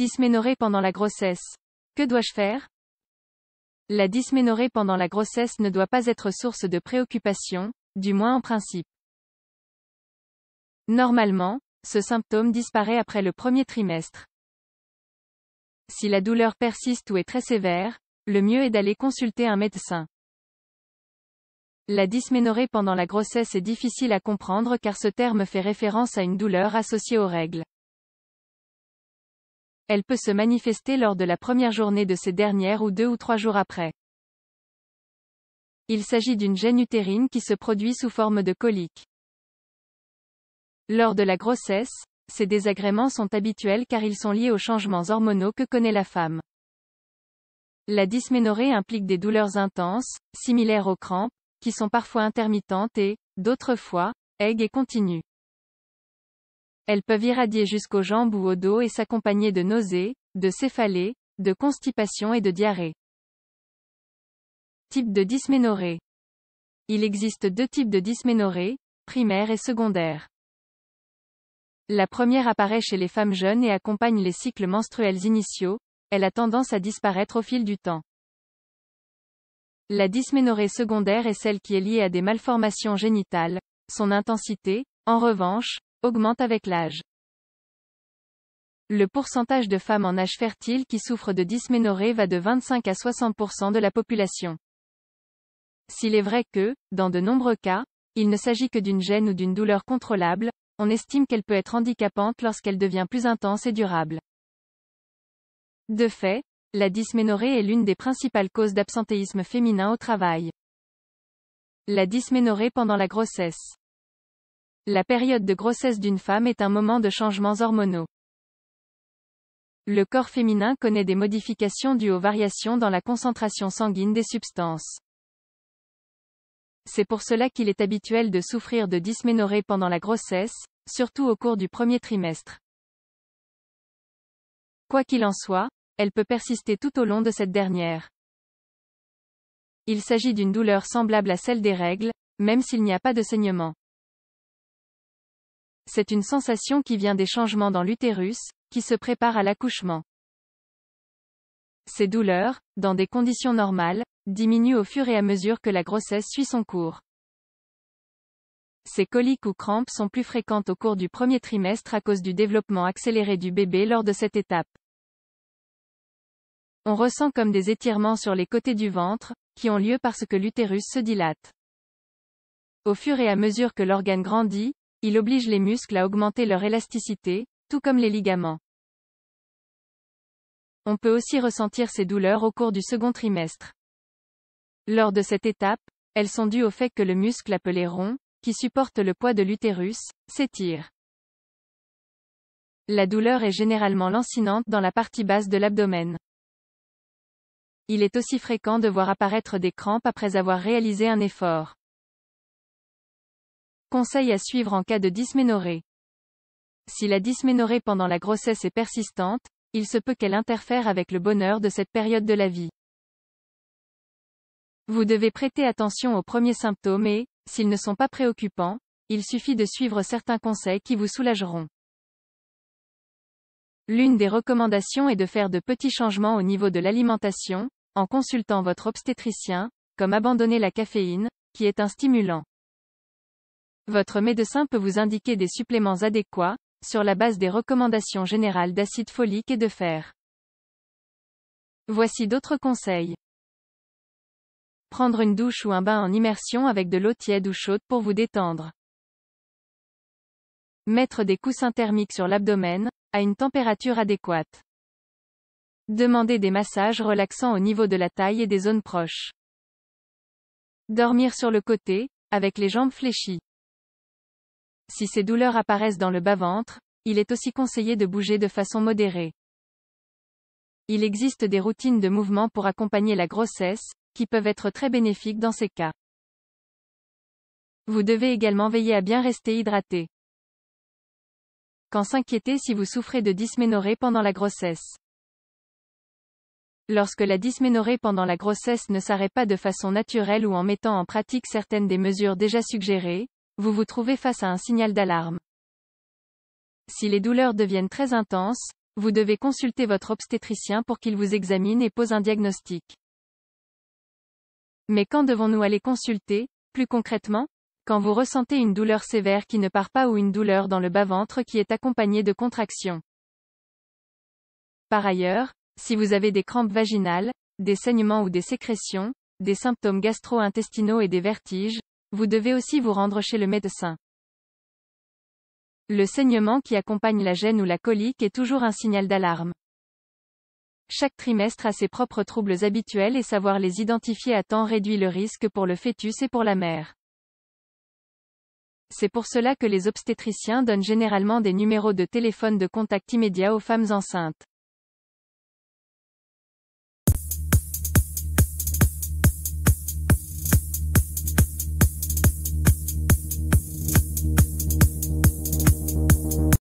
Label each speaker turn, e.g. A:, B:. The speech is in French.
A: Dysménorrhée pendant la grossesse. Que dois-je faire? La dysménorrhée pendant la grossesse ne doit pas être source de préoccupation, du moins en principe. Normalement, ce symptôme disparaît après le premier trimestre. Si la douleur persiste ou est très sévère, le mieux est d'aller consulter un médecin. La dysménorrhée pendant la grossesse est difficile à comprendre car ce terme fait référence à une douleur associée aux règles. Elle peut se manifester lors de la première journée de ces dernières ou 2 ou 3 jours après. Il s'agit d'une gêne utérine qui se produit sous forme de colique. Lors de la grossesse, ces désagréments sont habituels car ils sont liés aux changements hormonaux que connaît la femme. La dysménorrhée implique des douleurs intenses, similaires aux crampes, qui sont parfois intermittentes et, d'autres fois, aiguës et continues. Elles peuvent irradier jusqu'aux jambes ou au dos et s'accompagner de nausées, de céphalées, de constipation et de diarrhée. Type de dysménorrhée. Il existe 2 types de dysménorrhée, primaire et secondaire. La première apparaît chez les femmes jeunes et accompagne les cycles menstruels initiaux, elle a tendance à disparaître au fil du temps. La dysménorrhée secondaire est celle qui est liée à des malformations génitales. Son intensité, en revanche, augmente avec l'âge. Le pourcentage de femmes en âge fertile qui souffrent de dysménorrhée va de 25 à 60% de la population. S'il est vrai que, dans de nombreux cas, il ne s'agit que d'une gêne ou d'une douleur contrôlable, on estime qu'elle peut être handicapante lorsqu'elle devient plus intense et durable. De fait, la dysménorrhée est l'une des principales causes d'absentéisme féminin au travail. La dysménorrhée pendant la grossesse. La période de grossesse d'une femme est un moment de changements hormonaux. Le corps féminin connaît des modifications dues aux variations dans la concentration sanguine des substances. C'est pour cela qu'il est habituel de souffrir de dysménorrhée pendant la grossesse, surtout au cours du premier trimestre. Quoi qu'il en soit, elle peut persister tout au long de cette dernière. Il s'agit d'une douleur semblable à celle des règles, même s'il n'y a pas de saignement. C'est une sensation qui vient des changements dans l'utérus, qui se prépare à l'accouchement. Ces douleurs, dans des conditions normales, diminuent au fur et à mesure que la grossesse suit son cours. Ces coliques ou crampes sont plus fréquentes au cours du premier trimestre à cause du développement accéléré du bébé lors de cette étape. On ressent comme des étirements sur les côtés du ventre, qui ont lieu parce que l'utérus se dilate. Au fur et à mesure que l'organe grandit, il oblige les muscles à augmenter leur élasticité, tout comme les ligaments. On peut aussi ressentir ces douleurs au cours du second trimestre. Lors de cette étape, elles sont dues au fait que le muscle appelé rond, qui supporte le poids de l'utérus, s'étire. La douleur est généralement lancinante dans la partie basse de l'abdomen. Il est aussi fréquent de voir apparaître des crampes après avoir réalisé un effort. Conseils à suivre en cas de dysménorrhée. Si la dysménorrhée pendant la grossesse est persistante, il se peut qu'elle interfère avec le bonheur de cette période de la vie. Vous devez prêter attention aux premiers symptômes et, s'ils ne sont pas préoccupants, il suffit de suivre certains conseils qui vous soulageront. L'une des recommandations est de faire de petits changements au niveau de l'alimentation, en consultant votre obstétricien, comme abandonner la caféine, qui est un stimulant. Votre médecin peut vous indiquer des suppléments adéquats, sur la base des recommandations générales d'acide folique et de fer. Voici d'autres conseils. Prendre une douche ou un bain en immersion avec de l'eau tiède ou chaude pour vous détendre. Mettre des coussins thermiques sur l'abdomen, à une température adéquate. Demander des massages relaxants au niveau de la taille et des zones proches. Dormir sur le côté, avec les jambes fléchies. Si ces douleurs apparaissent dans le bas-ventre, il est aussi conseillé de bouger de façon modérée. Il existe des routines de mouvement pour accompagner la grossesse, qui peuvent être très bénéfiques dans ces cas. Vous devez également veiller à bien rester hydraté. Quand s'inquiéter si vous souffrez de dysménorrhée pendant la grossesse. Lorsque la dysménorrhée pendant la grossesse ne s'arrête pas de façon naturelle ou en mettant en pratique certaines des mesures déjà suggérées, vous vous trouvez face à un signal d'alarme. Si les douleurs deviennent très intenses, vous devez consulter votre obstétricien pour qu'il vous examine et pose un diagnostic. Mais quand devons-nous aller consulter, plus concrètement? Quand vous ressentez une douleur sévère qui ne part pas ou une douleur dans le bas-ventre qui est accompagnée de contractions. Par ailleurs, si vous avez des crampes vaginales, des saignements ou des sécrétions, des symptômes gastro-intestinaux et des vertiges, vous devez aussi vous rendre chez le médecin. Le saignement qui accompagne la gêne ou la colique est toujours un signal d'alarme. Chaque trimestre a ses propres troubles habituels et savoir les identifier à temps réduit le risque pour le fœtus et pour la mère. C'est pour cela que les obstétriciens donnent généralement des numéros de téléphone de contact immédiat aux femmes enceintes.